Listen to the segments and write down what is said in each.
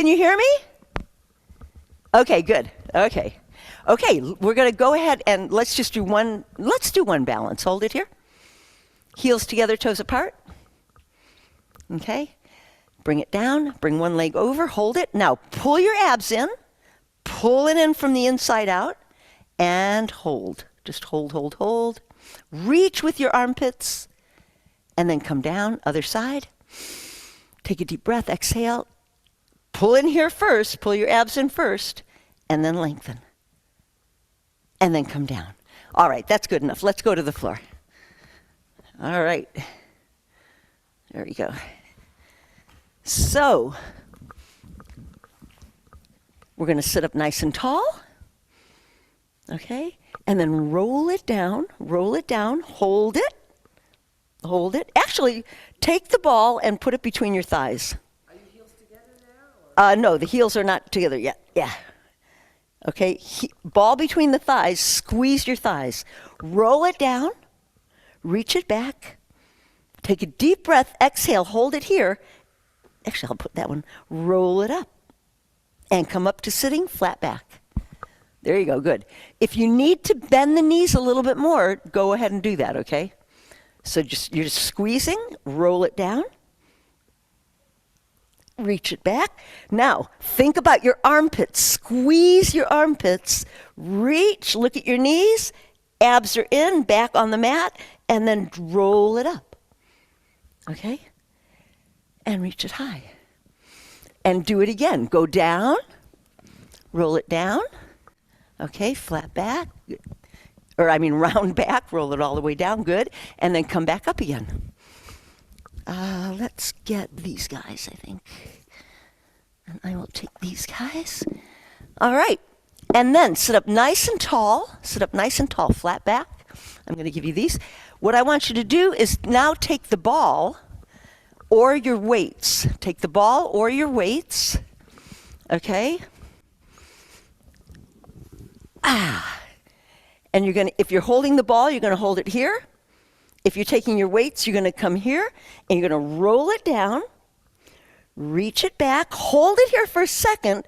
Can you hear me? Okay, good. Okay. Okay, we're going to go ahead and let's do one balance. Hold it here. Heels together, toes apart. Okay. Bring it down, bring one leg over, hold it. Now pull your abs in, pull it in from the inside out, and hold. Just hold, hold, hold. Reach with your armpits, and then come down, other side. Take a deep breath, exhale. Pull in here first, pull your abs in first, and then lengthen. And then come down. All right, that's good enough. Let's go to the floor. All right. There we go. So, we're going to sit up nice and tall, okay? And then roll it down, hold it. Actually, take the ball and put it between your thighs. Are your heels together now? No, the heels are not together yet, yeah. Okay, ball between the thighs, squeeze your thighs. Roll it down, reach it back, take a deep breath, exhale, hold it here. Actually, I'll put that one, roll it up, and come up to sitting, flat back. There you go, good. If you need to bend the knees a little bit more, go ahead and do that, okay? So you're just squeezing, roll it down, reach it back. Now, think about your armpits. Squeeze your armpits, reach, look at your knees, abs are in, back on the mat, and then roll it up, okay? And reach it high. And do it again. Go down, roll it down, okay, flat back, round back, roll it all the way down, good, and then come back up again. Let's get these guys, I think. And I will take these guys. All right, and then sit up nice and tall, flat back. I'm going to give you these. What I want you to do is now take the ball or your weights. Take the ball or your weights, okay? And you're going to, if you're holding the ball, you're going to hold it here. If you're taking your weights, you're going to come here, and you're going to roll it down, reach it back, hold it here for a second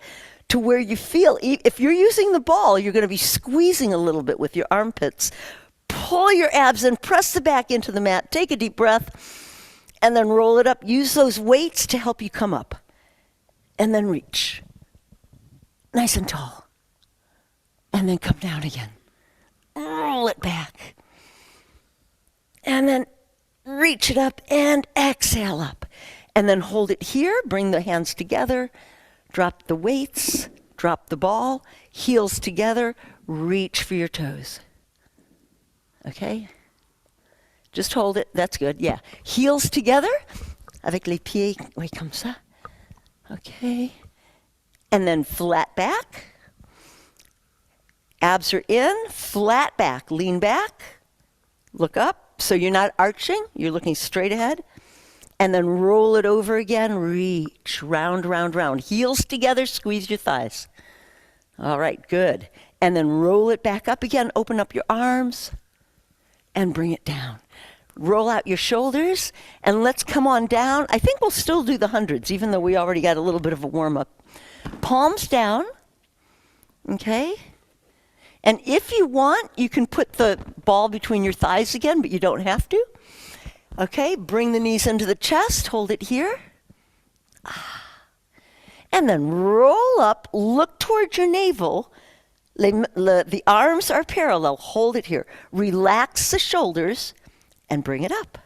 to where you feel, if you're using the ball, you're going to be squeezing a little bit with your armpits. Pull your abs in, press the back into the mat, take a deep breath, and then roll it up. Use those weights to help you come up. And then reach. Nice and tall. And then come down again. Roll it back. And then reach it up and exhale up. And then hold it here. Bring the hands together. Drop the weights. Drop the ball. Heels together. Reach for your toes. Okay? Just hold it. That's good. Yeah. Heels together. Avec les pieds. Oui, comme ça. Okay. And then flat back. Abs are in. Flat back. Lean back. Look up. So you're not arching. You're looking straight ahead. And then roll it over again. Reach. Round, round, round. Heels together. Squeeze your thighs. All right. Good. And then roll it back up again. Open up your arms. And bring it down. Roll out your shoulders, and let's come on down. I think we'll still do the hundreds, even though we already got a little bit of a warm-up. Palms down, okay? And if you want, you can put the ball between your thighs again, but you don't have to. Okay, bring the knees into the chest, hold it here. And then roll up, look towards your navel. The arms are parallel, hold it here. Relax the shoulders. And bring it up.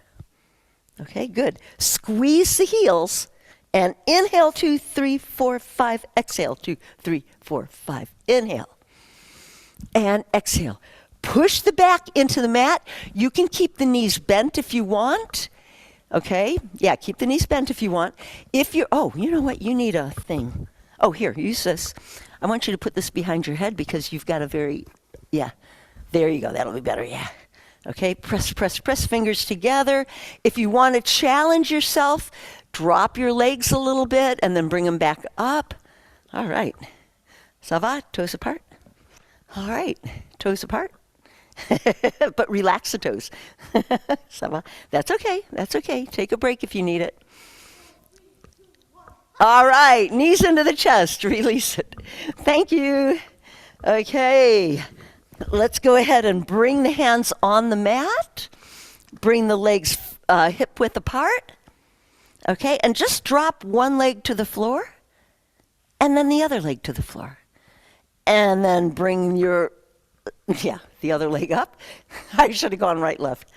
Okay, good. Squeeze the heels and inhale 2, 3, 4, 5. Exhale 2, 3, 4, 5. Inhale and exhale. Push the back into the mat. You can keep the knees bent if you want. Okay, yeah, keep the knees bent if you want. If you're, oh, you know what? You need a thing. Oh, here, use this. I want you to put this behind your head because you've got a very, yeah. There you go. That'll be better, yeah. Okay, press, press, press, fingers together. If you want to challenge yourself, drop your legs a little bit and then bring them back up. All right. Ça va? Toes apart? All right. Toes apart. But relax the toes. Ça va? That's okay. That's okay. Take a break if you need it. All right, knees into the chest, release it. Thank you. Okay, let's go ahead and bring the hands on the mat. Bring the legs hip width apart. Okay, and just drop one leg to the floor and then the other leg to the floor. And then bring the other leg up. I should have gone right, left.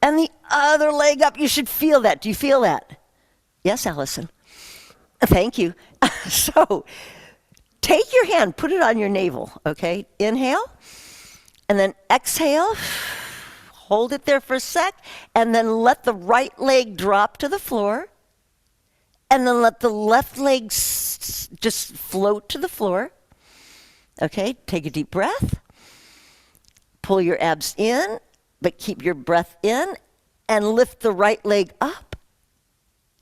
And the other leg up. You should feel that. Do you feel that? Yes, Allison. Thank you. So take your hand, put it on your navel, okay? Inhale, and then exhale. Hold it there for a sec, and then let the right leg drop to the floor, and then let the left leg just float to the floor. Okay, take a deep breath. Pull your abs in, but keep your breath in, and lift the right leg up.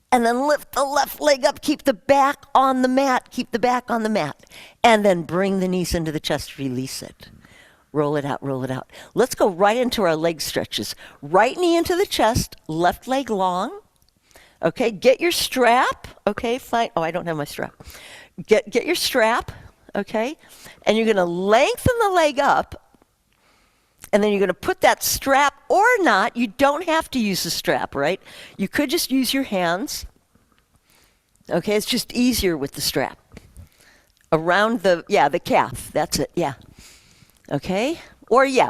And then lift the left leg up. Keep the back on the mat. Keep the back on the mat. And then bring the knees into the chest. Release it. Roll it out, roll it out. Let's go right into our leg stretches. Right knee into the chest, left leg long. Okay, get your strap. Okay, fine. Oh, I don't have my strap. Get your strap, okay? And you're going to lengthen the leg up. And then you're going to put that strap or not. You don't have to use the strap, right? You could just use your hands. Okay, it's just easier with the strap. Around the calf. That's it, yeah. Okay? Or you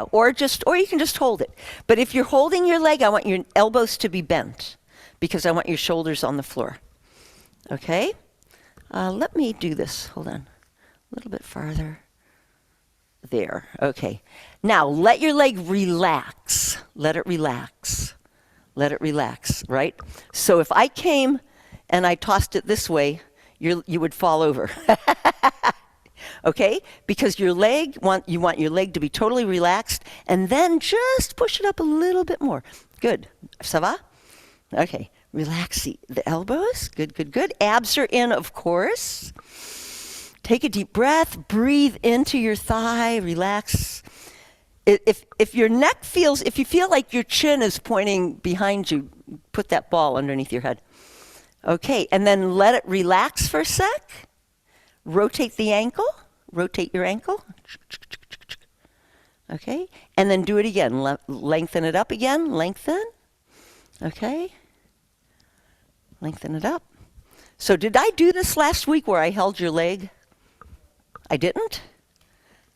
can just hold it. But if you're holding your leg, I want your elbows to be bent because I want your shoulders on the floor. Okay? Let me do this. Hold on. A little bit farther. There. Okay. Now, let your leg relax. Let it relax. Let it relax, right? So if I came and I tossed it this way, you would fall over. Okay? Because you want your leg to be totally relaxed, and then just push it up a little bit more. Good. Ça va? Okay. Relax the elbows. Good, good, good. Abs are in, of course. Take a deep breath. Breathe into your thigh. Relax. If your neck if you feel like your chin is pointing behind you, put that ball underneath your head. Okay, and then let it relax for a sec. Rotate the ankle. Rotate your ankle. Okay, and then do it again. Lengthen it up again. Lengthen. Okay. Lengthen it up. So did I do this last week where I held your leg? I didn't?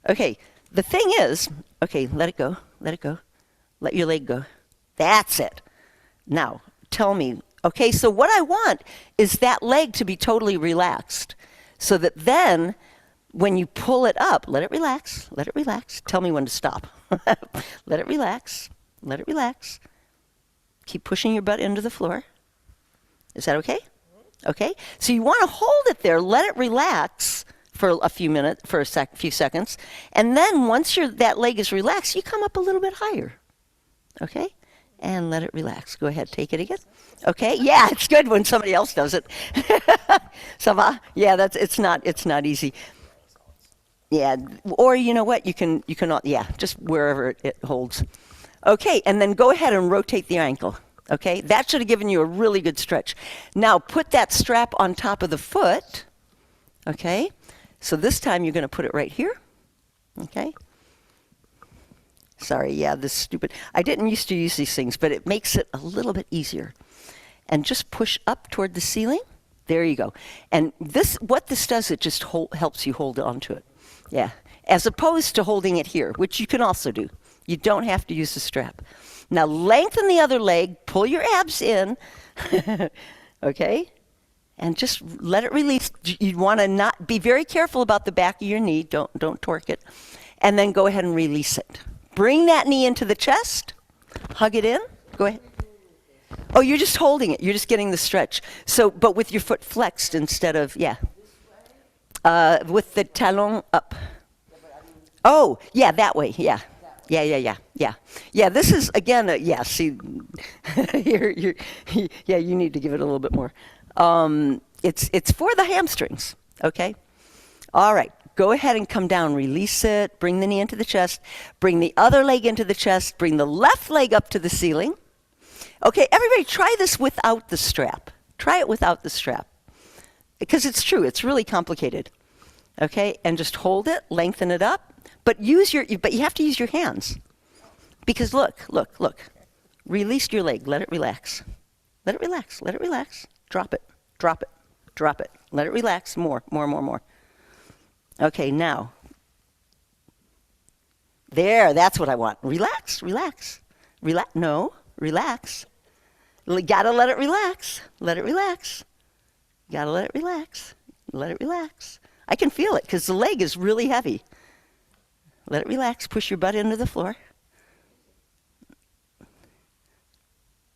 Okay, the thing is, okay, let it go. Let it go. Let your leg go. That's it. Now, tell me, okay, so what I want is that leg to be totally relaxed so that then when you pull it up, let it relax. Let it relax. Tell me when to stop. Let it relax. Let it relax. Keep pushing your butt into the floor. Is that okay? Okay. So you want to hold it there. Let it relax for a few minutes, for few seconds. And then once that leg is relaxed, you come up a little bit higher. Okay? And let it relax. Go ahead. Take it again. Okay? Yeah, it's good when somebody else does it. Ça va? Yeah, it's not easy. Yeah, or you know what? You can just wherever it holds. Okay, and then go ahead and rotate the ankle. Okay, that should have given you a really good stretch. Now put that strap on top of the foot. Okay, so this time you're going to put it right here. Okay. Sorry, yeah, this is stupid. I didn't used to use these things, but it makes it a little bit easier. And just push up toward the ceiling. There you go. And what this does, it just helps you hold on to it. Yeah, as opposed to holding it here, which you can also do. You don't have to use the strap. Now lengthen the other leg, pull your abs in, okay? And just let it release. You want to not be very careful about the back of your knee. Don't torque it. And then go ahead and release it. Bring that knee into the chest. Hug it in. Go ahead. Oh, you're just holding it. You're just getting the stretch. So, but with your foot flexed instead of, yeah. With the talon up. Oh, yeah, that way, yeah. Yeah, this is, again, see, you need to give it a little bit more. It's for the hamstrings, okay? All right, go ahead and come down, release it, bring the knee into the chest, bring the other leg into the chest, bring the left leg up to the ceiling. Okay, everybody try this without the strap. Try it without the strap. Because it's true, it's really complicated. Okay, and just hold it, lengthen it up, but you have to use your hands. Because look. Release your leg, let it relax. Let it relax, let it relax. Drop it, drop it, drop it. Let it relax, more. Okay, now. There, that's what I want. Relax. No, relax. Gotta let it relax. Let it relax. Gotta let it relax. Let it relax. I can feel it because the leg is really heavy. Let it relax. Push your butt into the floor.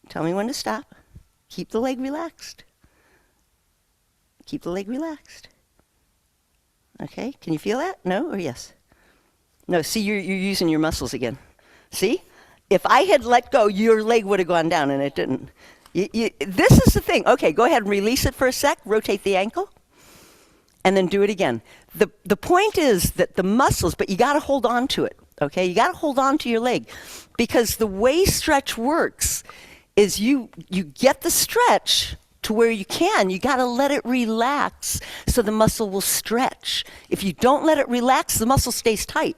Tell me when to stop. Keep the leg relaxed. Keep the leg relaxed. Okay, can you feel that? No or yes? No, see, you're using your muscles again. See? If I had let go, your leg would have gone down, and it didn't. This is the thing. Okay, go ahead and release it for a sec. Rotate the ankle, and then do it again. The point is that the muscles, but you got to hold on to it, okay? You got to hold on to your leg, because the way stretch works is you get the stretch to where you can. You got to let it relax so the muscle will stretch. If you don't let it relax, the muscle stays tight,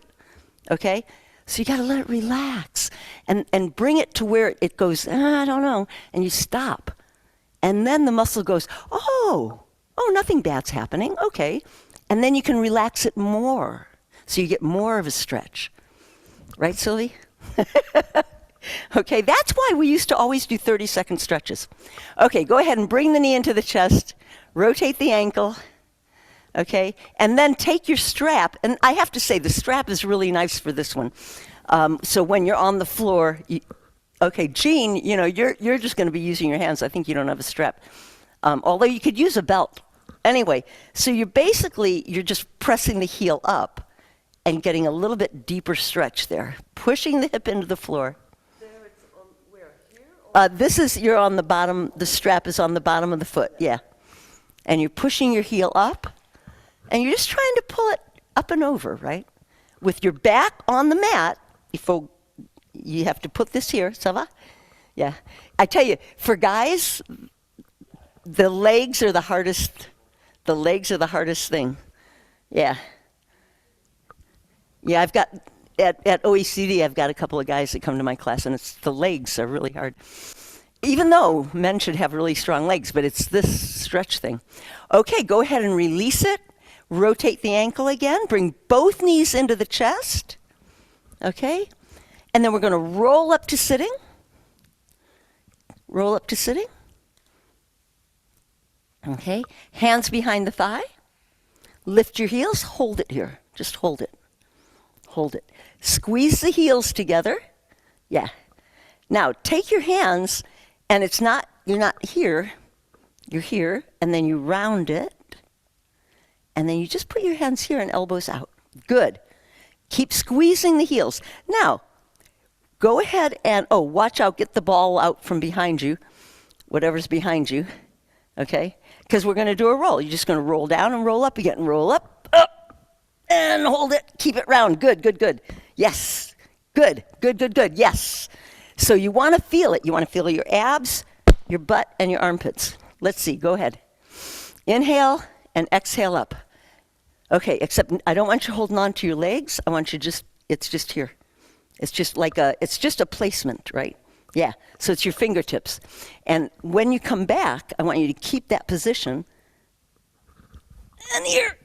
okay? So you got to let it relax and bring it to where it goes, I don't know, and you stop. And then the muscle goes, oh, nothing bad's happening, okay. And then you can relax it more, so you get more of a stretch. Right, Sylvie? Okay, that's why we used to always do 30-second stretches. Okay, go ahead and bring the knee into the chest, rotate the ankle, okay? And then take your strap, and I have to say, the strap is really nice for this one. So when you're on the floor, okay, Jean, you're just gonna be using your hands. I think you don't have a strap. Although you could use a belt. Anyway, so you're just pressing the heel up and getting a little bit deeper stretch there, pushing the hip into the floor. You're on the bottom, the strap is on the bottom of the foot, yeah. And you're pushing your heel up, and you're just trying to pull it up and over, right? With your back on the mat, you have to put this here, ça va? Yeah. I tell you, for guys, the legs are the hardest thing. Yeah. Yeah, I've got, at OECD, I've got a couple of guys that come to my class, and the legs are really hard. Even though men should have really strong legs, but it's this stretch thing. Okay, go ahead and release it. Rotate the ankle again. Bring both knees into the chest. Okay? And then we're going to roll up to sitting. Roll up to sitting. Okay? Hands behind the thigh. Lift your heels. Hold it here. Just hold it. Hold it. Squeeze the heels together. Yeah. Now, take your hands, and you're not here. You're here, and then you round it. And then you just put your hands here and elbows out. Good. Keep squeezing the heels. Now, go ahead and, watch out, get the ball out from behind you, whatever's behind you, okay? Because we're going to do a roll. You're just going to roll down and roll up again, and roll up, and hold it. Keep it round. Good, good, good. Yes. Good, good, good, good. Yes. So you want to feel it. You want to feel your abs, your butt, and your armpits. Let's see. Go ahead. Inhale and exhale up. Okay, except I don't want you holding on to your legs. I want you it's just here. It's just a placement, right? Yeah, so it's your fingertips. And when you come back, I want you to keep that position. And here.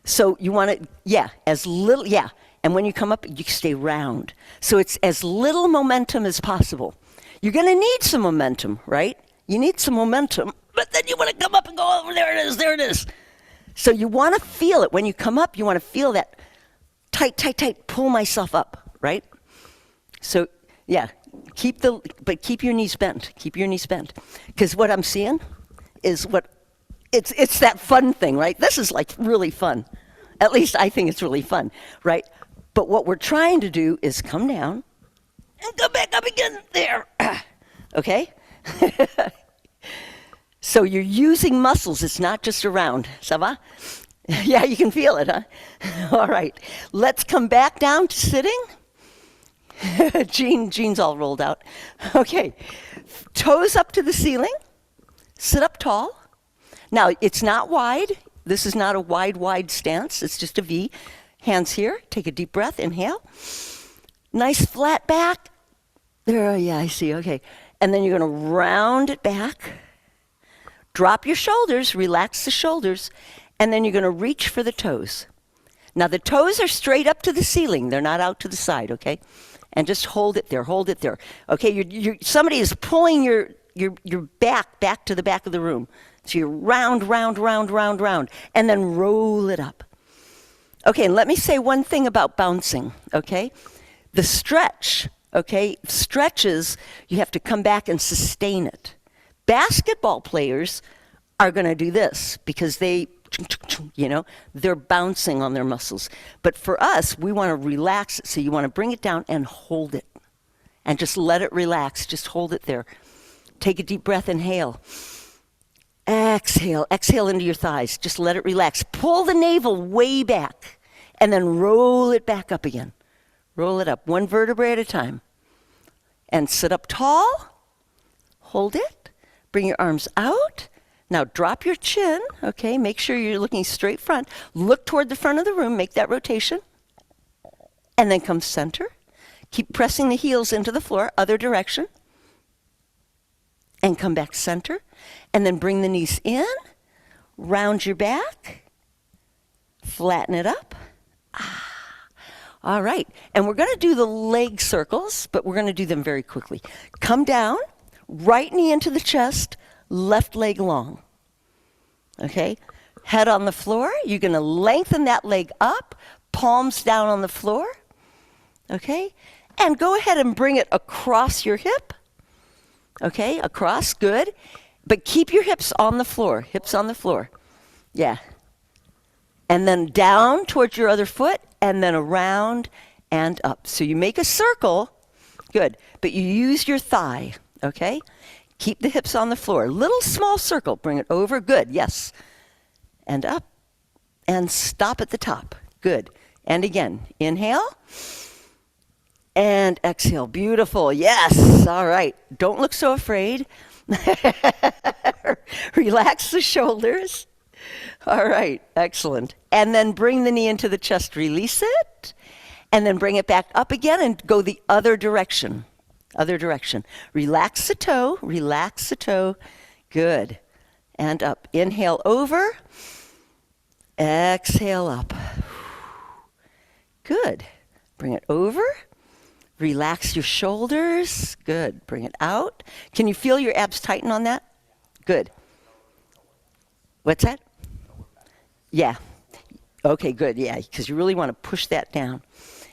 So you want it, and when you come up, you stay round. So it's as little momentum as possible. You're going to need some momentum, right? You need some momentum, but then you want to come up and go, there it is. So you want to feel it. When you come up, you want to feel that tight, pull myself up, right? So, yeah, keep your knees bent. Keep your knees bent. Because what I'm seeing is it's that fun thing, right? This is like really fun. At least I think it's really fun, right? But what we're trying to do is come down and go back up again there. Okay? So you're using muscles. It's not just around. Ça va? Yeah, you can feel it, huh? All right. Let's come back down to sitting. Jean's all rolled out. Okay. Toes up to the ceiling. Sit up tall. Now, it's not wide. This is not a wide stance. It's just a V. Hands here. Take a deep breath. Inhale. Nice flat back. There, yeah, I see. Okay. And then you're going to round it back. Drop your shoulders. Relax the shoulders. And then you're going to reach for the toes. Now, the toes are straight up to the ceiling. They're not out to the side, okay? And just hold it there. Hold it there. Okay, somebody is pulling your back to the back of the room. So you're round, and then roll it up. Okay, and let me say one thing about bouncing, okay? The stretch, okay? Stretches, you have to come back and sustain it. Basketball players are going to do this because they're bouncing on their muscles. But for us, we want to relax it. So you want to bring it down and hold it. And just let it relax. Just hold it there. Take a deep breath. Inhale. Exhale. Exhale into your thighs. Just let it relax. Pull the navel way back. And then roll it back up again. Roll it up. One vertebrae at a time. And sit up tall. Hold it. Bring your arms out. Now drop your chin, okay? Make sure you're looking straight front. Look toward the front of the room. Make that rotation. And then come center. Keep pressing the heels into the floor, other direction. And come back center. And then bring the knees in. Round your back. Flatten it up. All right. And we're going to do the leg circles, but we're going to do them very quickly. Come down. Right knee into the chest. Left leg long. Okay? Head on the floor. You're going to lengthen that leg up. Palms down on the floor. Okay? And go ahead and bring it across your hip. Okay? Across. Good. But keep your hips on the floor. Hips on the floor. Yeah. And then down towards your other foot. And then around and up. So you make a circle. Good. But you use your thigh. Okay? Keep the hips on the floor. Little small circle. Bring it over. Good. Yes. And up. And stop at the top. Good. And again. Inhale. And exhale. Beautiful. Yes. All right. Don't look so afraid. Relax the shoulders. All right. Excellent. And then bring the knee into the chest. Release it. And then bring it back up again and go the other direction. Other direction. Relax the toe. Relax the toe. Good. And up. Inhale over. Exhale up. Good. Bring it over. Relax your shoulders. Good. Bring it out. Can you feel your abs tighten on that? Good. What's that? Yeah. Okay, good. Yeah, because you really want to push that down.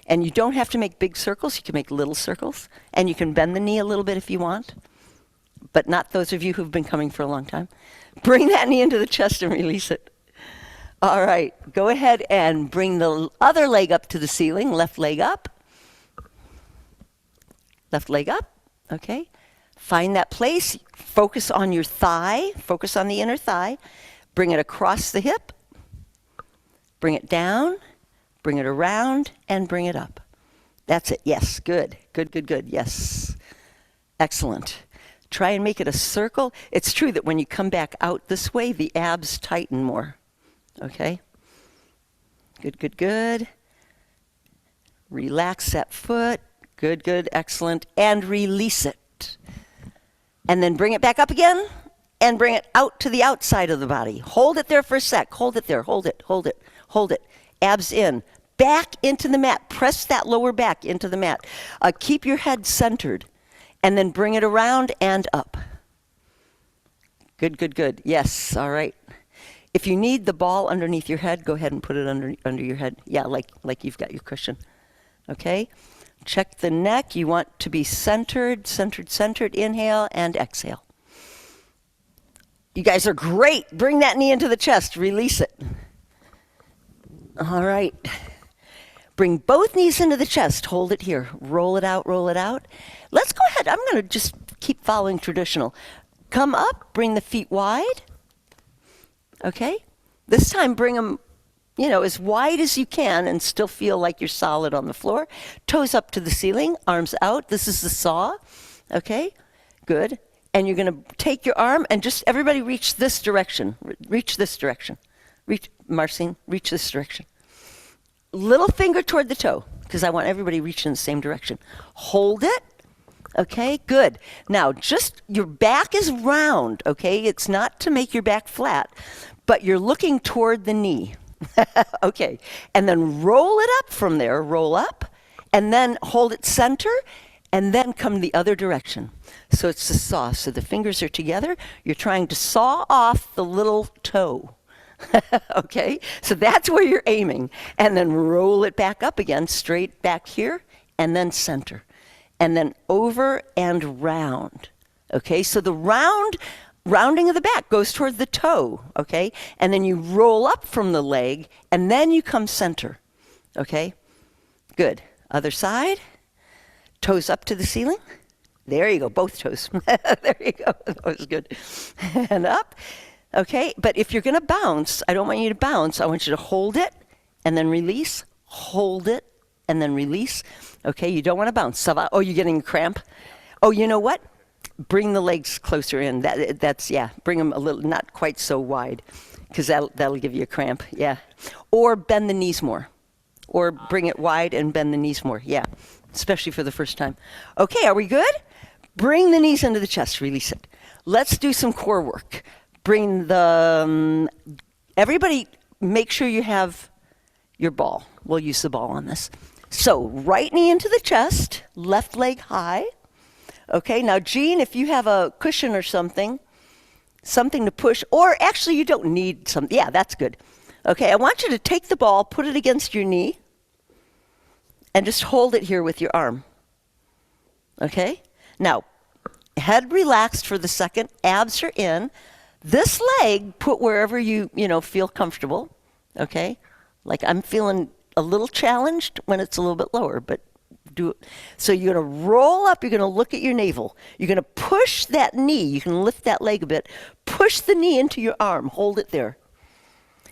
And you don't have to make big circles. You can make little circles. And you can bend the knee a little bit if you want. But not those of you who've been coming for a long time. Bring that knee into the chest and release it. All right. Go ahead and bring the other leg up to the ceiling. Left leg up. Left leg up. Okay. Find that place. Focus on your thigh. Focus on the inner thigh. Bring it across the hip. Bring it down. Bring it around and bring it up. That's it. Yes. Good. Good, good, good. Yes. Excellent. Try and make it a circle. It's true that when you come back out this way, the abs tighten more. Okay? Good, good, good. Relax that foot. Good, good. Excellent. And release it. And then bring it back up again and bring it out to the outside of the body. Hold it there for a sec. Hold it there. Hold it. Hold it. Hold it. Abs in. Back into the mat. Press that lower back into the mat. Keep your head centered. And then bring it around and up. Good, good, good. Yes. All right. If you need the ball underneath your head, go ahead and put it under your head. Yeah, like you've got your cushion. Okay? Check the neck. You want to be centered, centered, centered. Inhale and exhale. You guys are great. Bring that knee into the chest. Release it. All right. Bring both knees into the chest. Hold it here. Roll it out, roll it out. Let's go ahead. I'm going to just keep following traditional. Come up, bring the feet wide. Okay? This time bring them, as wide as you can and still feel like you're solid on the floor. Toes up to the ceiling, arms out. This is the saw. Okay? Good. And you're going to take your arm and just everybody reach this direction. Reach this direction. Reach, Marcine, reach this direction. Little finger toward the toe, because I want everybody reaching in the same direction. Hold it. Okay, good. Now, just your back is round, okay? It's not to make your back flat, but you're looking toward the knee. Okay, and then roll it up from there. Roll up, and then hold it center, and then come the other direction. So it's the saw. So the fingers are together. You're trying to saw off the little toe. Okay, so that's where you're aiming. And then roll it back up again, straight back here, and then center. And then over and round. Okay, so the rounding of the back goes toward the toe. Okay, and then you roll up from the leg, and then you come center. Okay, good. Other side. Toes up to the ceiling. There you go, both toes. There you go, that was good. And up. Okay, but if you're going to bounce, I don't want you to bounce. I want you to hold it and then release, hold it and then release. Okay, you don't want to bounce. Oh, you're getting a cramp? Oh, you know what? Bring the legs closer in. That's bring them a little, not quite so wide, because that'll give you a cramp, yeah. Or bend the knees more. Or bring it wide and bend the knees more, yeah, especially for the first time. Okay, are we good? Bring the knees into the chest, release it. Let's do some core work. Bring the, everybody make sure you have your ball. We'll use the ball on this. So right knee into the chest, left leg high. Okay, now Jean, if you have a cushion or something to push, or actually you don't need some, yeah, that's good. Okay, I want you to take the ball, put it against your knee, and just hold it here with your arm. Okay, now head relaxed for the second, abs are in. This leg, put wherever you feel comfortable, okay? Like I'm feeling a little challenged when it's a little bit lower, but do it. So you're gonna roll up, you're gonna look at your navel. You're gonna push that knee, you can lift that leg a bit. Push the knee into your arm, hold it there.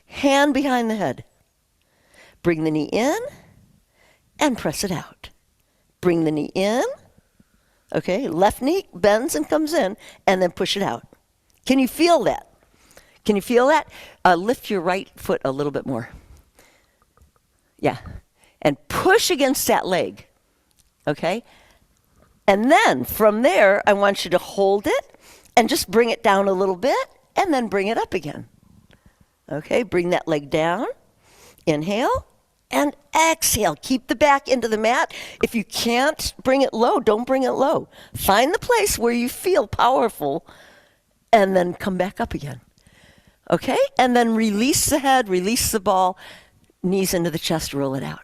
Hand behind the head. Bring the knee in and press it out. Bring the knee in, okay? Left knee bends and comes in, and then push it out. Can you feel that? Can you feel that? Lift your right foot a little bit more. Yeah. And push against that leg. Okay? And then from there, I want you to hold it and just bring it down a little bit and then bring it up again. Okay? Bring that leg down. Inhale and exhale. Keep the back into the mat. If you can't bring it low, don't bring it low. Find the place where you feel powerful and then come back up again. Okay? And then release the head, release the ball, knees into the chest, roll it out.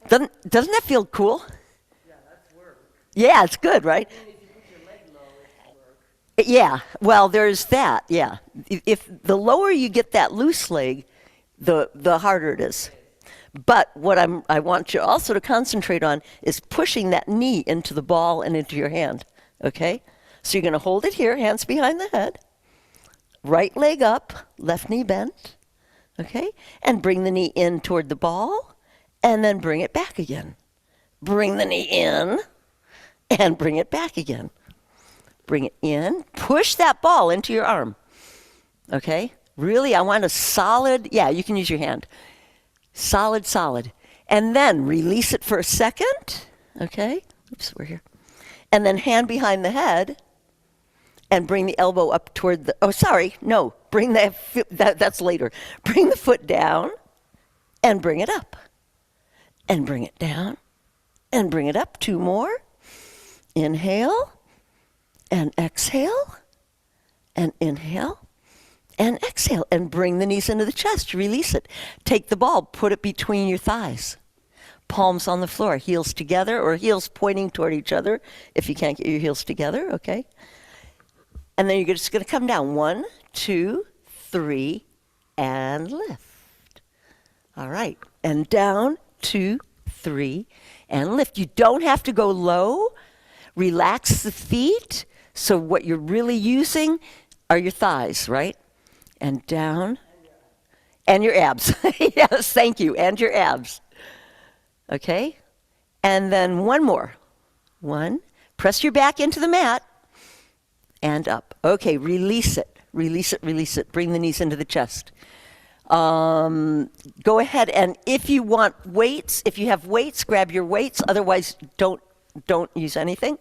Doesn't that feel cool? Yeah, that's work. Yeah, it's good, right? And if you put your leg low, it's work. Yeah, well, there's that, yeah. If the lower you get that loose leg, the harder it is. But what I want you also to concentrate on is pushing that knee into the ball and into your hand, okay? So you're going to hold it here, hands behind the head, right leg up, left knee bent, okay? And bring the knee in toward the ball, and then bring it back again. Bring the knee in, and bring it back again. Bring it in, push that ball into your arm, okay? Really, I want a solid, yeah, you can use your hand. Solid, solid. And then release it for a second, okay? Oops, we're here. And then hand behind the head, and bring the elbow up toward the, bring that's later. Bring the foot down and bring it up. And bring it down and bring it up. 2 more. Inhale and exhale and inhale and exhale and bring the knees into the chest. Release it. Take the ball, put it between your thighs. Palms on the floor, heels together or heels pointing toward each other if you can't get your heels together, okay? And then you're just going to come down. 1, 2, 3, and lift. All right. And down, 2, 3, and lift. You don't have to go low. Relax the feet. So what you're really using are your thighs, right? And down. And your abs. Yes, thank you. And your abs. Okay? And then one more. 1. Press your back into the mat. and up. Okay, release it. Release it, release it. Bring the knees into the chest. Go ahead, and if you want weights, if you have weights, grab your weights. Otherwise, don't use anything.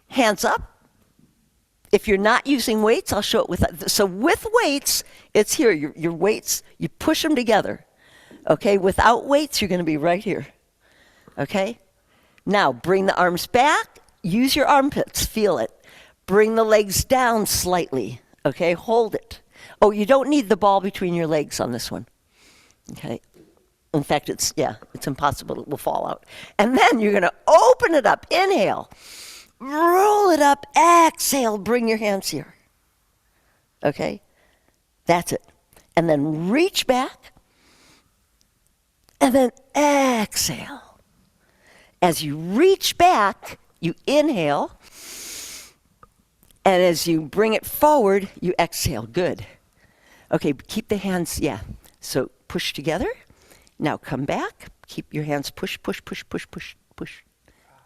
Hands up. If you're not using weights, I'll show it with. So with weights, it's here. Your weights, you push them together. Okay. Without weights, you're going to be right here. Okay. Now bring the arms back. Use your armpits. Feel it. Bring the legs down slightly. Okay. Hold it. Oh, you don't need the ball between your legs on this one. Okay. In fact, it's impossible. It will fall out. And then you're going to open it up. Inhale. Roll it up. Exhale. Bring your hands here. Okay. That's it. And then reach back. And then exhale. As you reach back, you inhale. And as you bring it forward, you exhale. Good. Okay, keep the hands, So push together. Now come back. Keep your hands push, push, push, push, push, push.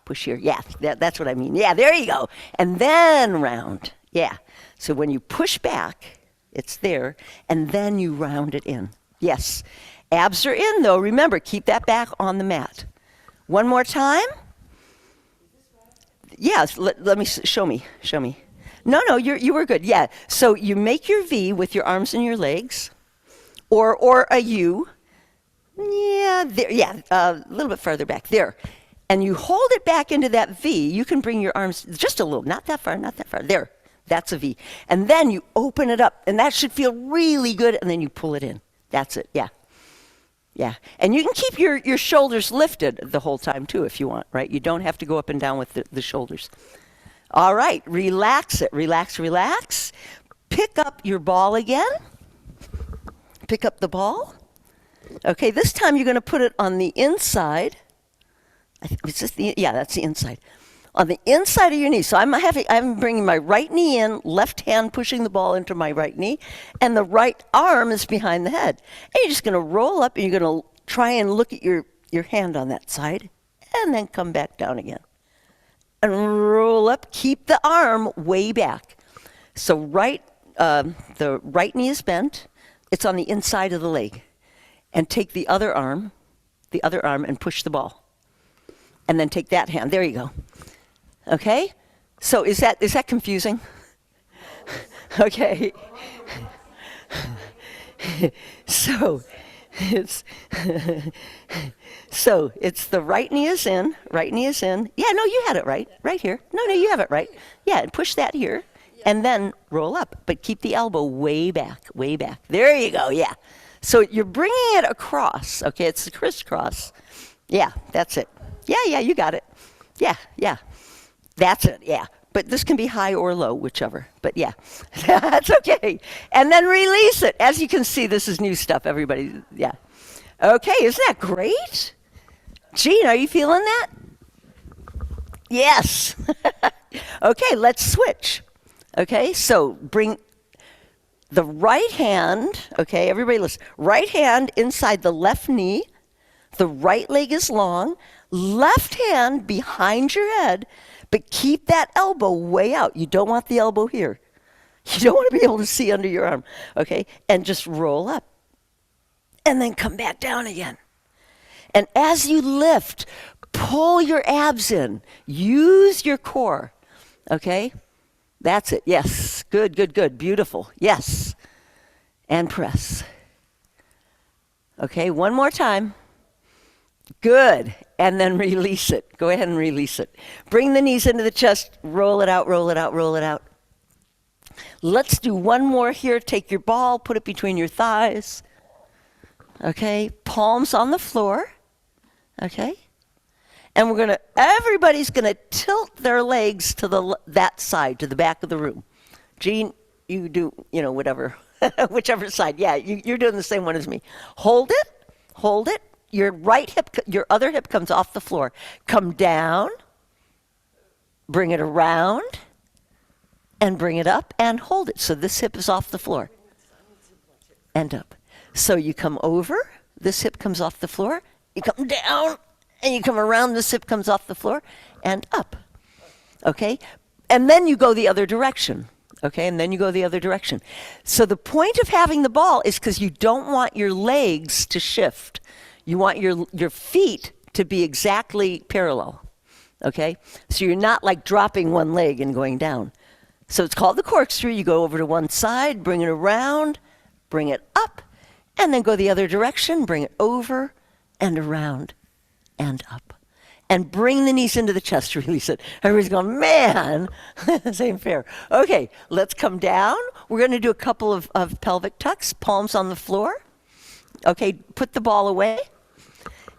Push here. Yeah, that's what I mean. Yeah, there you go. And then round. Yeah. So when you push back, it's there. And then you round it in. Yes. Abs are in, though. Remember, keep that back on the mat. One more time. Yes, let me, show me. No, you were good. Yeah. So you make your V with your arms and your legs, or a U. Yeah, there. Yeah, a little bit further back there, and you hold it back into that V. You can bring your arms just a little, not that far, not that far. There, that's a V, and then you open it up, and that should feel really good. And then you pull it in. That's it. Yeah. Yeah, and you can keep your shoulders lifted the whole time too if you want, right? You don't have to go up and down with the shoulders. All right, relax it. Relax, relax. Pick up your ball again. Pick up the ball. Okay, this time you're going to put it on the inside. That's the inside. On the inside of your knee. So I'm bringing my right knee in, left hand pushing the ball into my right knee, and the right arm is behind the head. And you're just going to roll up, and you're going to try and look at your hand on that side, and then come back down again. And roll up. Keep the arm way back. So the right knee is bent. It's on the inside of the leg. And take the other arm, and push the ball. And then take that hand. There you go. Okay? So is that confusing? Okay. So it's the right knee is in. Yeah, no, you had it right here. No, you have it right. Yeah, and push that here, and then roll up, but keep the elbow way back. There you go. Yeah. So you're bringing it across. Okay, it's the crisscross. Yeah, that's it. Yeah, you got it. Yeah. That's it. Yeah. But this can be high or low, whichever. But yeah, that's okay. And then release it. As you can see, this is new stuff, everybody. Yeah. Okay, isn't that great? Jean, are you feeling that? Yes. Okay, let's switch. Okay, so bring the right hand, okay, everybody listen. Right hand inside the left knee. The right leg is long. Left hand behind your head. But keep that elbow way out. You don't want the elbow here. You don't want to be able to see under your arm. Okay? And just roll up. And then come back down again. And as you lift, pull your abs in. Use your core. Okay? That's it. Yes. Good. Beautiful. Yes. And press. Okay? One more time. Good. And then release it. Go ahead and release it. Bring the knees into the chest. Roll it out. Let's do one more here. Take your ball. Put it between your thighs. Okay. Palms on the floor. Okay. And everybody's going to tilt their legs to that side, to the back of the room. Jean, you do, whatever. Whichever side. Yeah, you're doing the same one as me. Hold it. Your your other hip comes off the floor. Come down, bring it around, and bring it up, and hold it. So this hip is off the floor. And up. So you come over, this hip comes off the floor, you come down, and you come around, this hip comes off the floor, and up. Okay? And then you go the other direction. Okay, and then you go the other direction. So the point of having the ball is because you don't want your legs to shift. You want your feet to be exactly parallel. Okay, so you're not like dropping one leg and going down. So it's called the corkscrew. You go over to one side, bring it around, bring it up, and then go the other direction, bring it over and around and up. And bring the knees into the chest, release it. Everybody's going, man, this ain't fair. Okay, let's come down. We're going to do a couple of pelvic tucks, palms on the floor. Okay, put the ball away.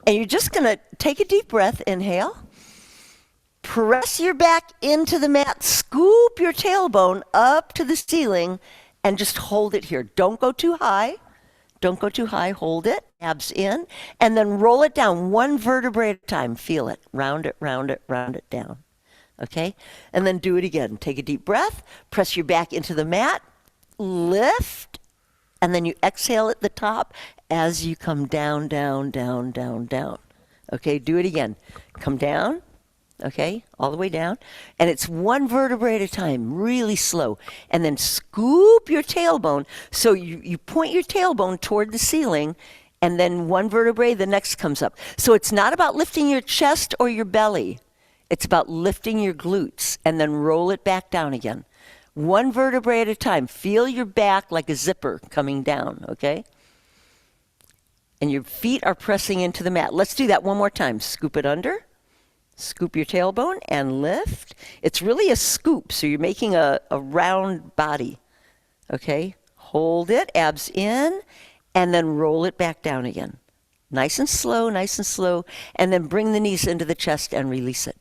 And you're just going to take a deep breath, inhale. Press your back into the mat, scoop your tailbone up to the ceiling, and just hold it here. Don't go too high. Don't go too high, hold it, abs in, and then roll it down one vertebrae at a time. Feel it, round it, round it, round it down. Okay? And then do it again. Take a deep breath, press your back into the mat, lift, and then you exhale at the top as you come down, down, down, down, down. Okay, do it again. Come down. Okay, all the way down. And it's one vertebrae at a time, really slow. And then scoop your tailbone. So you point your tailbone toward the ceiling, and then one vertebrae, the next comes up. So it's not about lifting your chest or your belly. It's about lifting your glutes, and then roll it back down again. One vertebrae at a time. Feel your back like a zipper coming down, okay? And your feet are pressing into the mat. Let's do that one more time. Scoop it under. Scoop your tailbone and lift. It's really a scoop, so you're making a round body. Okay? Hold it, abs in, and then roll it back down again. Nice and slow, and then bring the knees into the chest and release it.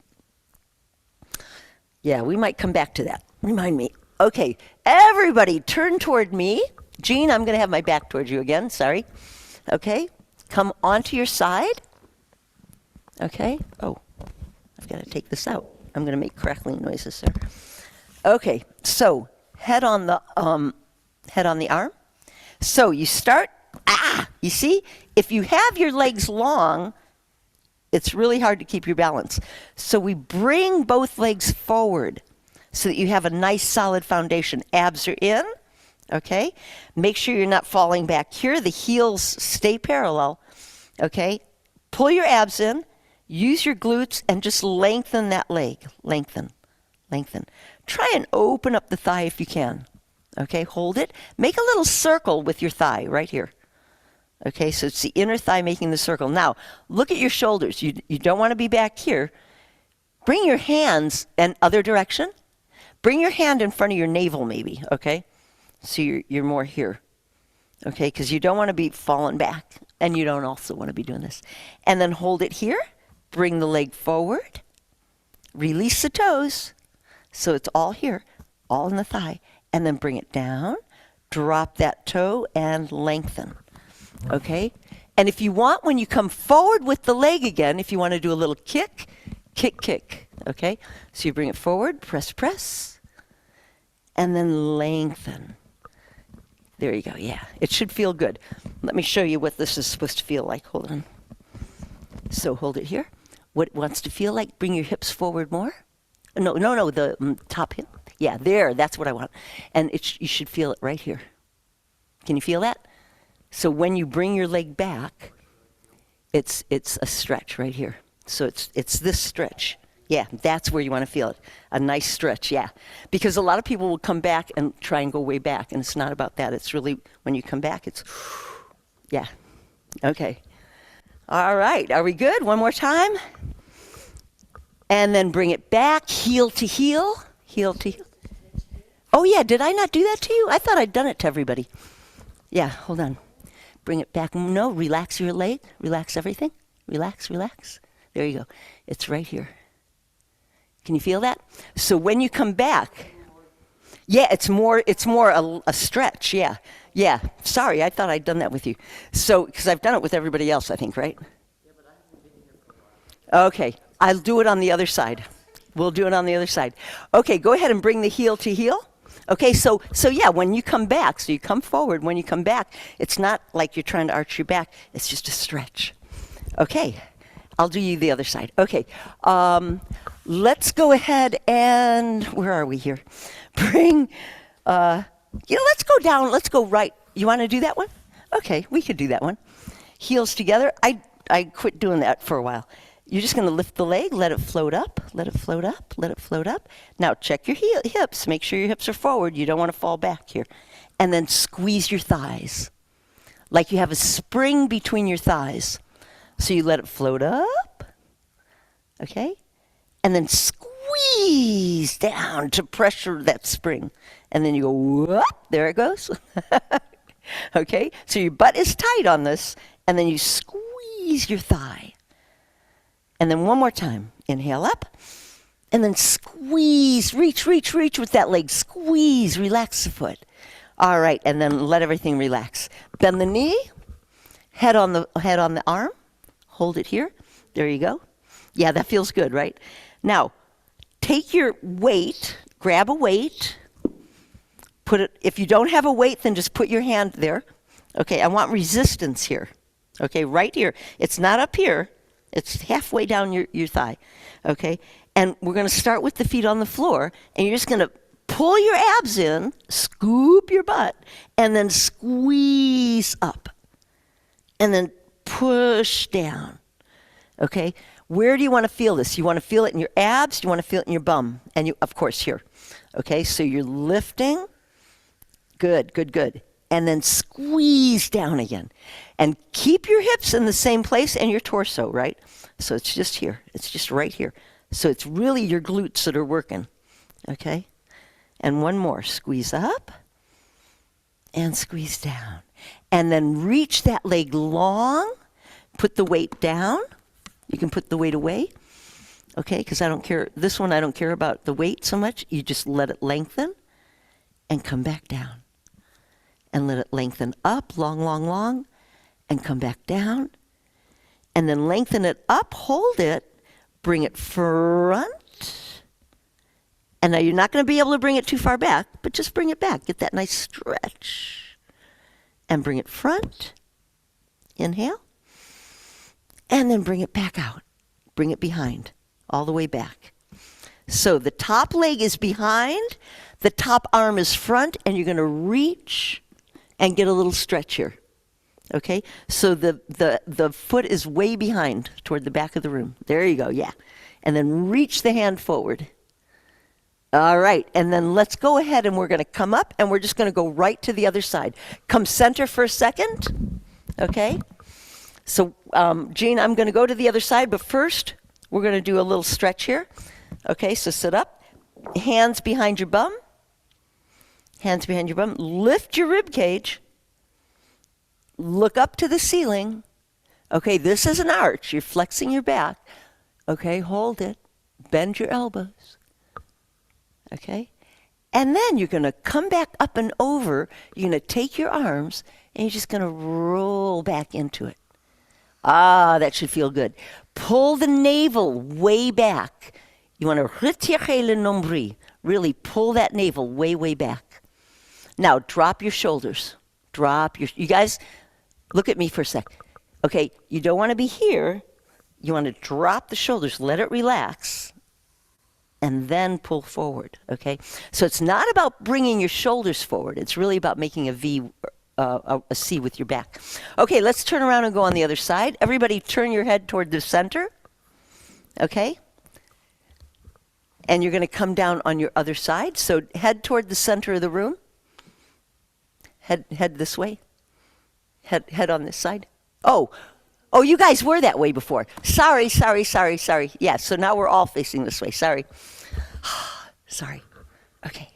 Yeah, we might come back to that. Remind me. Okay, everybody turn toward me. Jean, I'm going to have my back towards you again, sorry. Okay, come onto your side. Okay, oh. I've got to take this out. I'm going to make crackling noises there. Okay, so head on the arm. So you start, you see? If you have your legs long, it's really hard to keep your balance. So we bring both legs forward so that you have a nice solid foundation. Abs are in, okay? Make sure you're not falling back here. The heels stay parallel, okay? Pull your abs in. Use your glutes and just lengthen that leg. Lengthen, lengthen. Try and open up the thigh if you can. Okay, hold it. Make a little circle with your thigh right here. Okay, so it's the inner thigh making the circle. Now, look at your shoulders. You don't want to be back here. Bring your hands in other direction. Bring your hand in front of your navel maybe, okay? So you're more here. Okay, because you don't want to be falling back. And you don't also want to be doing this. And then hold it here. Bring the leg forward, release the toes, so it's all here, all in the thigh, and then bring it down, drop that toe, and lengthen, okay? And if you want, when you come forward with the leg again, if you want to do a little kick, kick, kick, okay? So you bring it forward, press, press, and then lengthen. There you go, yeah. It should feel good. Let me show you what this is supposed to feel like. Hold on. So hold it here. What it wants to feel like, bring your hips forward more. No, the top hip. Yeah, there, that's what I want. And you should feel it right here. Can you feel that? So when you bring your leg back, it's a stretch right here. So it's this stretch. Yeah, that's where you want to feel it. A nice stretch, yeah. Because a lot of people will come back and try and go way back, and it's not about that. It's really, when you come back, it's, yeah. Okay. All right, are we good? One more time. And then bring it back, heel to heel, heel to heel. Oh yeah, did I not do that to you? I thought I'd done it to everybody. Yeah, hold on. Bring it back. No, relax your leg. Relax everything. Relax, relax. There you go. It's right here. Can you feel that? So when you come back, yeah, it's more a stretch, yeah. Yeah, sorry, I thought I'd done that with you. So, because I've done it with everybody else, I think, right? Yeah, but I haven't been here for a while. Okay, I'll do it on the other side. We'll do it on the other side. Okay, go ahead and bring the heel to heel. Okay, so yeah, when you come back, so you come forward, when you come back, it's not like you're trying to arch your back, it's just a stretch. Okay, I'll do you the other side. Okay, let's go ahead and, where are we here? Let's go down. Let's go right. You want to do that one? Okay, we could do that one. Heels together. I quit doing that for a while. You're just going to lift the leg, let it float up, let it float up, let it float up. Now check your hips. Make sure your hips are forward. You don't want to fall back here. And then squeeze your thighs. Like you have a spring between your thighs. So you let it float up. Okay? And then squeeze down to pressure that spring. And then you go, whoop, there it goes. Okay? So your butt is tight on this. And then you squeeze your thigh. And then one more time. Inhale up. And then squeeze. Reach with that leg. Squeeze. Relax the foot. All right. And then let everything relax. Bend the knee. Head on the arm. Hold it here. There you go. Yeah, that feels good, right? Now, take your weight. Grab a weight. Put it. If you don't have a weight, then just put your hand there. Okay. I want resistance here. Okay. Right here. It's not up here. It's halfway down your thigh, okay? And we're going to start with the feet on the floor, and you're just going to pull your abs in, scoop your butt, and then squeeze up. And then push down, okay? Where do you want to feel this? You want to feel it in your abs? You want to feel it in your bum? And, of course, here, okay? So you're lifting. Good. And then squeeze down again. And keep your hips in the same place and your torso, right? So it's just here. It's just right here. So it's really your glutes that are working, okay? And one more. Squeeze up and squeeze down. And then reach that leg long. Put the weight down. You can put the weight away, okay? Because I don't care. This one, I don't care about the weight so much. You just let it lengthen and come back down. And let it lengthen up, long, and come back down. And then lengthen it up, hold it, bring it front. And now you're not going to be able to bring it too far back, but just bring it back. Get that nice stretch. And bring it front. Inhale. And then bring it back out. Bring it behind, all the way back. So the top leg is behind, the top arm is front, and you're going to reach and get a little stretch here, okay? So the foot is way behind toward the back of the room. There you go, yeah. And then reach the hand forward. All right, and then let's go ahead and we're going to come up and we're just going to go right to the other side. Come center for a second, okay? So, Jean, I'm going to go to the other side, but first we're going to do a little stretch here. Okay, so sit up, hands behind your bum. Hands behind your bum. Lift your rib cage. Look up to the ceiling. Okay, this is an arch. You're flexing your back. Okay, hold it. Bend your elbows. Okay? And then you're going to come back up and over. You're going to take your arms and you're just going to roll back into it. Ah, that should feel good. Pull the navel way back. You want to retirer le nombril. Really pull that navel way back. Now, drop your shoulders. You guys, look at me for a sec. Okay, you don't want to be here. You want to drop the shoulders, let it relax, and then pull forward, okay? So it's not about bringing your shoulders forward. It's really about making a V, a C with your back. Okay, let's turn around and go on the other side. Everybody turn your head toward the center, okay? And you're going to come down on your other side. So head toward the center of the room. Head this way. Head on this side. Oh, you guys were that way before. Sorry. Yeah, so now we're all facing this way. Sorry. Okay.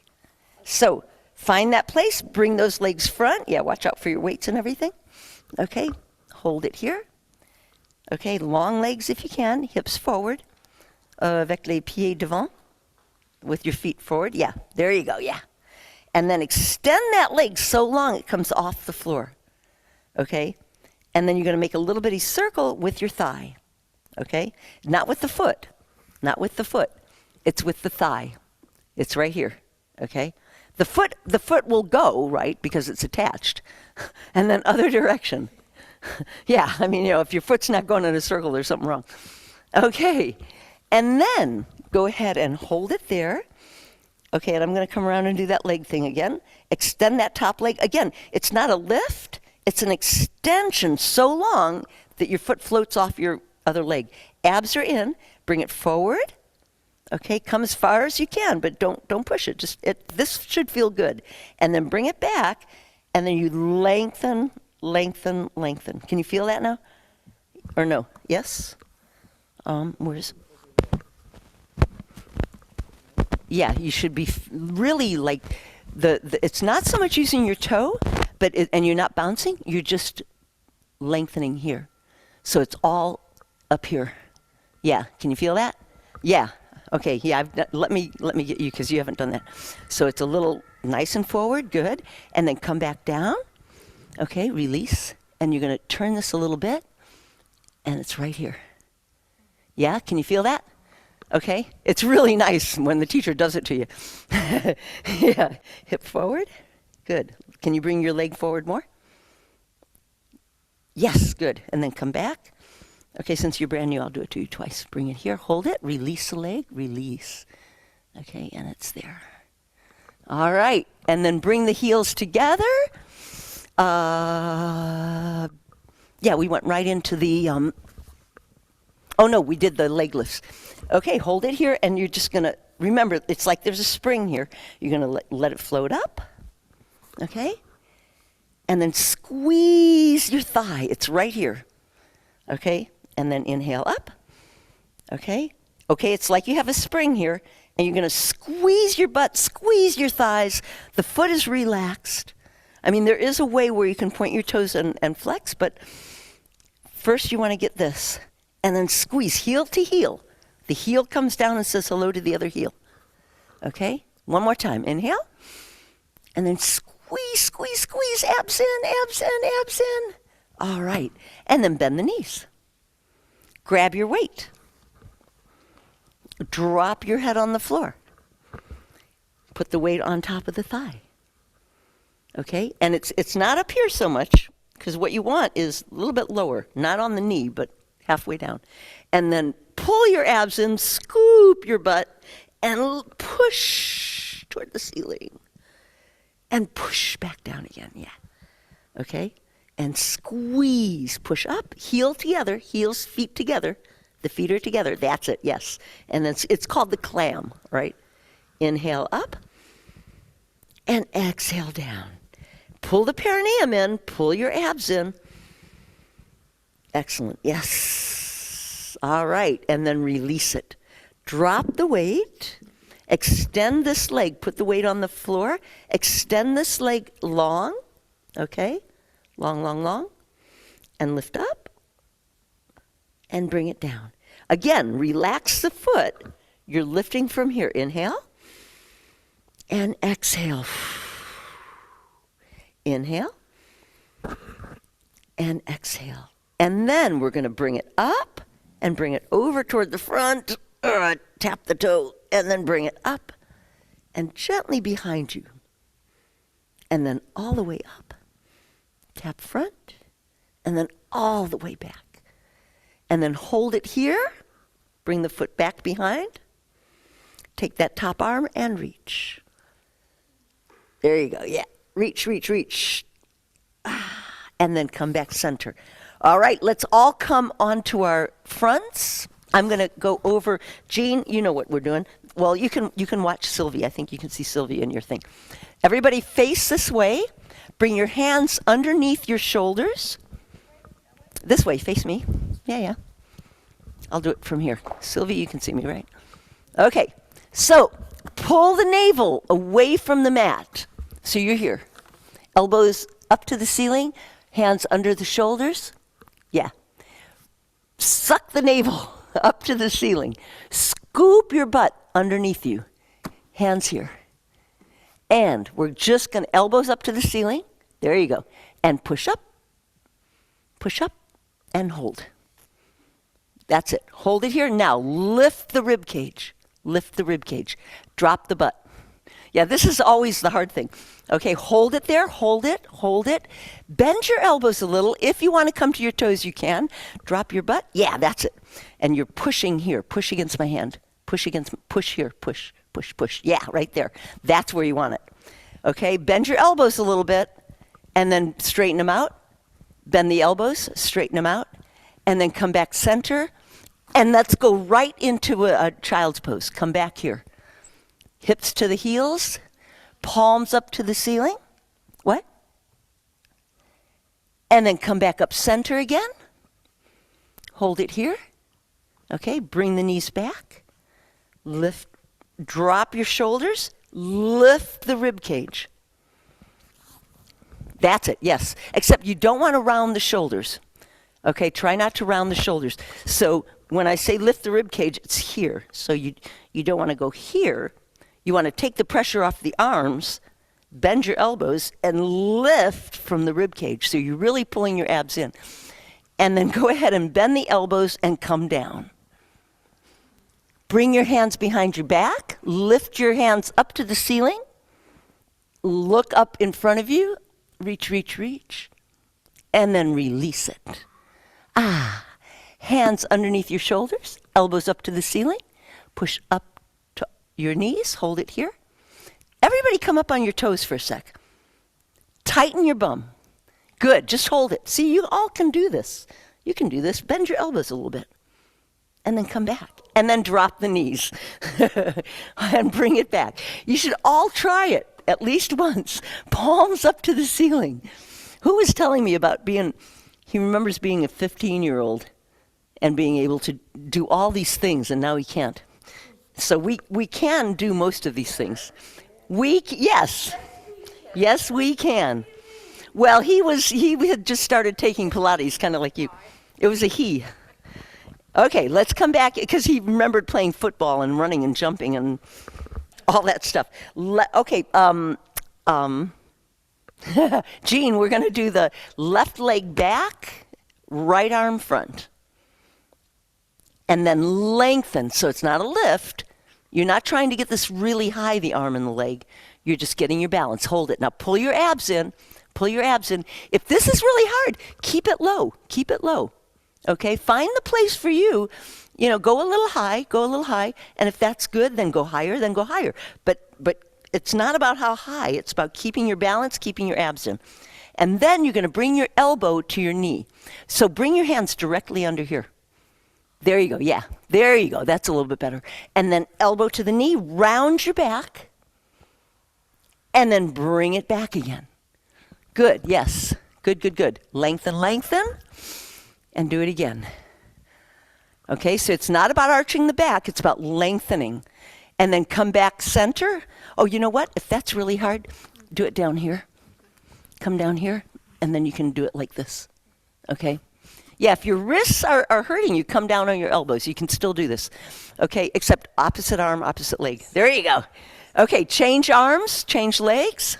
So find that place. Bring those legs front. Yeah, watch out for your weights and everything. Okay. Hold it here. Okay, long legs if you can. Hips forward. Avec les pieds devant. With your feet forward. Yeah, there you go. Yeah. And then extend that leg so long it comes off the floor, okay? And then you're going to make a little bitty circle with your thigh, okay? Not with the foot. It's with the thigh. It's right here, okay? The foot will go, right, because it's attached. And then other direction. Yeah, I mean, if your foot's not going in a circle, there's something wrong. Okay. And then go ahead and hold it there. Okay, and I'm going to come around and do that leg thing again. Extend that top leg. Again, it's not a lift, it's an extension so long that your foot floats off your other leg. Abs are in. Bring it forward. Okay, come as far as you can, but don't push it. This should feel good. And then bring it back, and then you lengthen, lengthen, lengthen. Can you feel that now? Or no? Yes? Where's... Yeah, you should be really like it's not so much using your toe, but and you're not bouncing. You're just lengthening here, so it's all up here. Yeah, can you feel that? Yeah. Okay. Yeah. Let me get you because you haven't done that. So it's a little nice and forward. Good, and then come back down. Okay. Release, and you're going to turn this a little bit, and it's right here. Yeah. Can you feel that? Okay, it's really nice when the teacher does it to you. Yeah, hip forward. Good. Can you bring your leg forward more? Yes, good. And then come back. Okay, since you're brand new, I'll do it to you twice. Bring it here, hold it, release the leg, release. Okay, and it's there. All right, and then bring the heels together. Yeah, we went right into the, oh no, we did the leg lifts. Okay, hold it here, and you're just going to, remember, it's like there's a spring here. You're going to let it float up, okay? And then squeeze your thigh. It's right here, okay? And then inhale up, okay? Okay, it's like you have a spring here, and you're going to squeeze your butt, squeeze your thighs. The foot is relaxed. I mean, there is a way where you can point your toes and flex, but first you want to get this, and then squeeze heel to heel. The heel comes down and says hello to the other heel. Okay? One more time. Inhale. And then squeeze, squeeze, squeeze. Abs in, abs in, abs in. All right. And then bend the knees. Grab your weight. Drop your head on the floor. Put the weight on top of the thigh. Okay? And it's not up here so much, because what you want is a little bit lower. Not on the knee, but halfway down. And then pull your abs in, scoop your butt, and push toward the ceiling. And push back down again, yeah. Okay? And squeeze, push up, heel together, heels, feet together. The feet are together, that's it, yes. And it's called the clam, right? Inhale up, and exhale down. Pull the perineum in, pull your abs in. Excellent, yes. All right, and then release it. Drop the weight, extend this leg, put the weight on the floor, extend this leg long, okay? Long, long, long, and lift up, and bring it down. Again, relax the foot. You're lifting from here. Inhale, and exhale. Inhale, and exhale. And then we're going to bring it up and bring it over toward the front. Tap the toe and then bring it up and gently behind you. And then all the way up. Tap front and then all the way back. And then hold it here. Bring the foot back behind. Take that top arm and reach. There you go. Yeah. Reach, reach, reach. And then come back center. All right, let's all come onto our fronts. I'm going to go over. Jean, you know what we're doing. Well, you can watch Sylvie. I think you can see Sylvie in your thing. Everybody face this way. Bring your hands underneath your shoulders. This way, face me. Yeah. I'll do it from here. Sylvie, you can see me, right? Okay, so pull the navel away from the mat. So you're here. Elbows up to the ceiling, hands under the shoulders. Yeah. Suck the navel up to the ceiling. Scoop your butt underneath you. Hands here. And we're just going to elbows up to the ceiling. There you go. And push up, and hold. That's it. Hold it here. Now lift the rib cage. Lift the rib cage. Drop the butt. Yeah, this is always the hard thing. Okay, hold it there. Hold it. Hold it. Bend your elbows a little. If you want to come to your toes, you can. Drop your butt. Yeah, that's it. And you're pushing here. Push against my hand. Push here. Push. push, push. Yeah, right there. That's where you want it. Okay, bend your elbows a little bit and then straighten them out. Bend the elbows, straighten them out, and then come back center. And let's go right into a child's pose. Come back here. Hips to the heels, palms up to the ceiling. What? And then come back up center again. Hold it here. Okay, bring the knees back. Lift, drop your shoulders, lift the rib cage. That's it, yes. Except you don't want to round the shoulders. Okay, try not to round the shoulders. So when I say lift the rib cage, it's here. So you don't want to go here. You want to take the pressure off the arms, bend your elbows, and lift from the rib cage. So you're really pulling your abs in. And then go ahead and bend the elbows and come down. Bring your hands behind your back. Lift your hands up to the ceiling. Look up in front of you. Reach, reach, reach. And then release it. Hands underneath your shoulders. Elbows up to the ceiling. Push up to your knees. Hold it here. Everybody come up on your toes for a sec. Tighten your bum. Good. Just hold it. See, you all can do this. You can do this. Bend your elbows a little bit. And then come back. And then drop the knees. And bring it back. You should all try it at least once. Palms up to the ceiling. Who was telling me about he remembers being a 15-year-old and being able to do all these things, and now he can't. So we can do most of these things. Yes, we can. Well, he had just started taking Pilates, kind of like you. It was a he. Okay, let's come back, because he remembered playing football and running and jumping and all that stuff. Jean, we're going to do the left leg back, right arm front. And then lengthen, so it's not a lift. You're not trying to get this really high, the arm and the leg. You're just getting your balance. Hold it. Now pull your abs in. Pull your abs in. If this is really hard, keep it low. Keep it low. Okay? Find the place for you. Go a little high. And if that's good, then go higher, But it's not about how high. It's about keeping your balance, keeping your abs in. And then you're going to bring your elbow to your knee. So bring your hands directly under here. There you go. Yeah. There you go. That's a little bit better. And then elbow to the knee, round your back, and then bring it back again. Good. Yes. Good. Lengthen, and do it again. Okay, so it's not about arching the back. It's about lengthening. And then come back center. Oh, you know what? If that's really hard, do it down here. Come down here, and then you can do it like this. Okay? Yeah, if your wrists are hurting you, come down on your elbows. You can still do this. Okay, except opposite arm, opposite leg. There you go. Okay, change arms, change legs.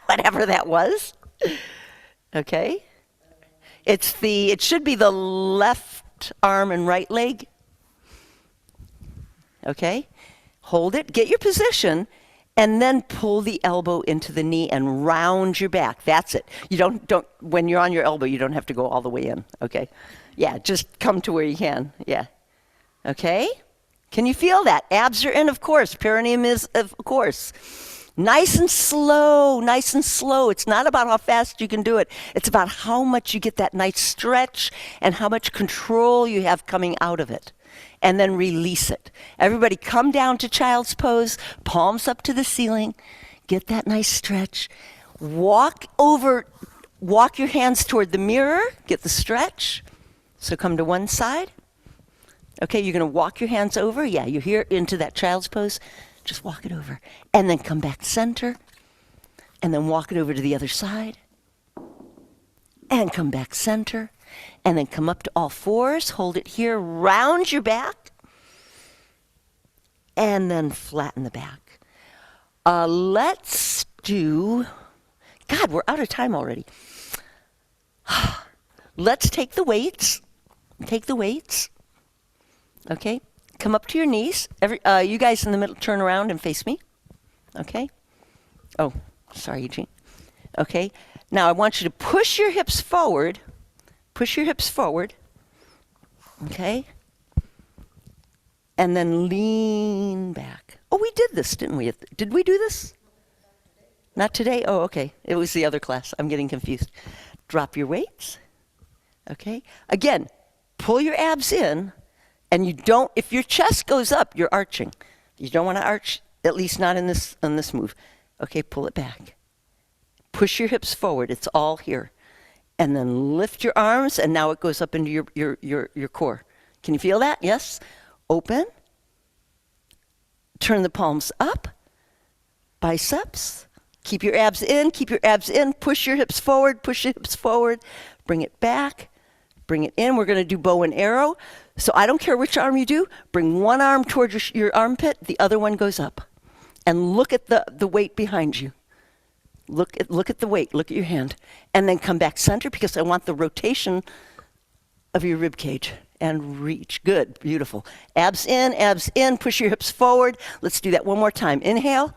Whatever that was. Okay. It should be the left arm and right leg. Okay. Hold it, get your position, and then pull the elbow into the knee and round your back. That's it. You don't when you're on your elbow, you don't have to go all the way in. Okay. Yeah, just come to where you can. Yeah. Okay. Can you feel that? Abs are in, of course. Perineum is, of course. Nice and slow. It's not about how fast you can do it. It's about how much you get that nice stretch and how much control you have coming out of it. And then release it. Everybody come down to child's pose, palms up to the ceiling. Get that nice stretch. Walk your hands toward the mirror. Get the stretch. So come to one side. Okay, you're going to walk your hands over. Yeah, you're here into that child's pose. Just walk it over. And then come back center. And then walk it over to the other side. And come back center. And then come up to all fours. Hold it here. Round your back. And then flatten the back. Let's do... God, we're out of time already. Let's take the weights. Okay? Come up to your knees. You guys in the middle, turn around and face me. Okay? Oh, sorry, Eugene. Okay? Now I want you to push your hips forward. Okay? And then lean back. Oh, we did this, didn't we? Did we do this? Not today? Oh, okay. It was the other class. I'm getting confused. Drop your weights. Okay. Again, pull your abs in, and you don't, if your chest goes up, you're arching. You don't want to arch, at least not in this move. Okay, pull it back. Push your hips forward. It's all here. And then lift your arms, and now it goes up into your core. Can you feel that? Yes? Open. Turn the palms up. Biceps. Keep your abs in. Keep your abs in. Push your hips forward. Push your hips forward. Bring it back. Bring it in. We're going to do bow and arrow. So I don't care which arm you do. Bring one arm towards your armpit. The other one goes up. And look at the weight behind you. Look at the weight. Look at your hand. And then come back center because I want the rotation of your rib cage. And reach. Good. Beautiful. Abs in. Push your hips forward. Let's do that one more time. Inhale.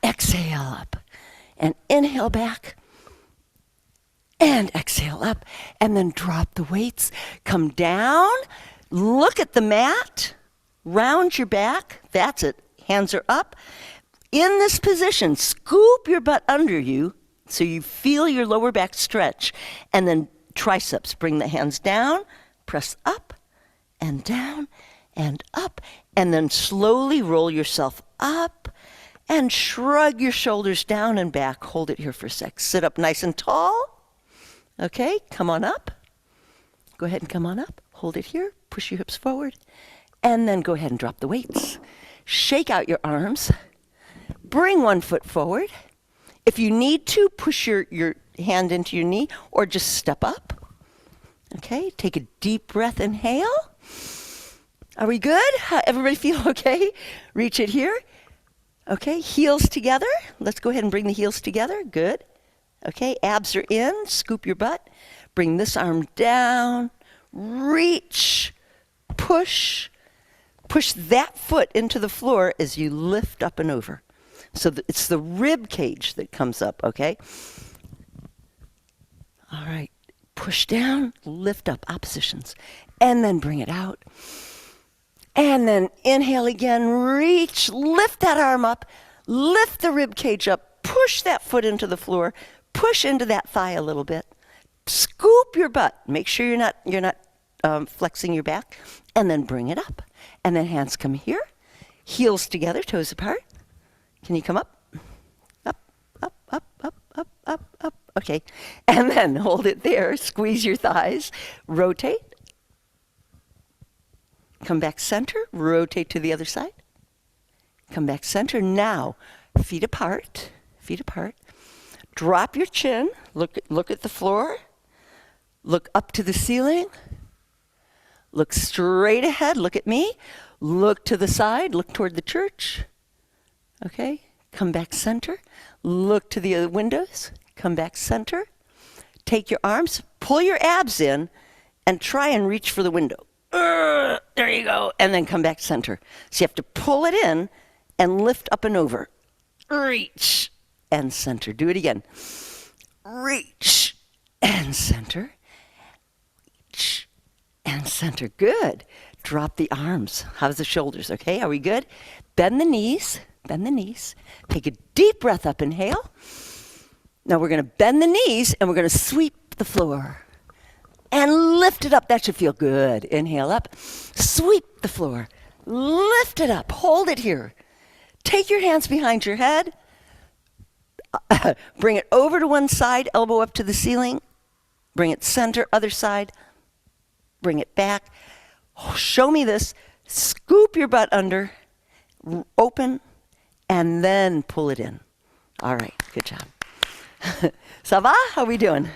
Exhale up. And inhale back. And exhale up. And then drop the weights. Come down. Look at the mat. Round your back. That's it. Hands are up. In this position, scoop your butt under you so you feel your lower back stretch. And then triceps. Bring the hands down. Press up and down and up. And then slowly roll yourself up and shrug your shoulders down and back. Hold it here for a sec. Sit up nice and tall. Okay, come on up. Go ahead and come on up. Hold it here. Push your hips forward. And then go ahead and drop the weights. Shake out your arms. Bring one foot forward. If you need to, push your hand into your knee or just step up. Okay, take a deep breath. Inhale. Are we good? Everybody feel okay? Reach it here. Okay, heels together. Let's go ahead and bring the heels together. Good. Okay, abs are in. Scoop your butt. Bring this arm down. Reach. Push. Push that foot into the floor as you lift up and over. So it's the rib cage that comes up, okay? All right. Push down, lift up, oppositions. And then bring it out. And then inhale again, reach, lift that arm up, lift the rib cage up, push that foot into the floor, push into that thigh a little bit. Scoop your butt. Make sure you're not flexing your back. And then bring it up. And then hands come here. Heels together, toes apart. Can you come up? Up, up, up, up, up, up, up. Okay. And then hold it there. Squeeze your thighs. Rotate. Come back center. Rotate to the other side. Come back center. Now, feet apart. Feet apart. Drop your chin. Look at the floor. Look up to the ceiling. Look straight ahead. Look at me. Look to the side. Look toward the church. Okay. Come back center. Look to the other windows. Come back center. Take your arms. Pull your abs in and try and reach for the window. There you go. And then come back center. So you have to pull it in and lift up and over. Reach and center. Do it again. Reach and center. Reach and center. Good. Drop the arms. How's the shoulders? Okay, are we good? Bend the knees. Bend the knees. Take a deep breath up. Inhale. Now we're going to bend the knees and we're going to sweep the floor. And lift it up. That should feel good. Inhale up. Sweep the floor. Lift it up. Hold it here. Take your hands behind your head. Bring it over to one side. Elbow up to the ceiling. Bring it center. Other side. Bring it back. Oh, show me this. Scoop your butt under. Open. And then pull it in. All right. Good job. Ça va? How are we doing?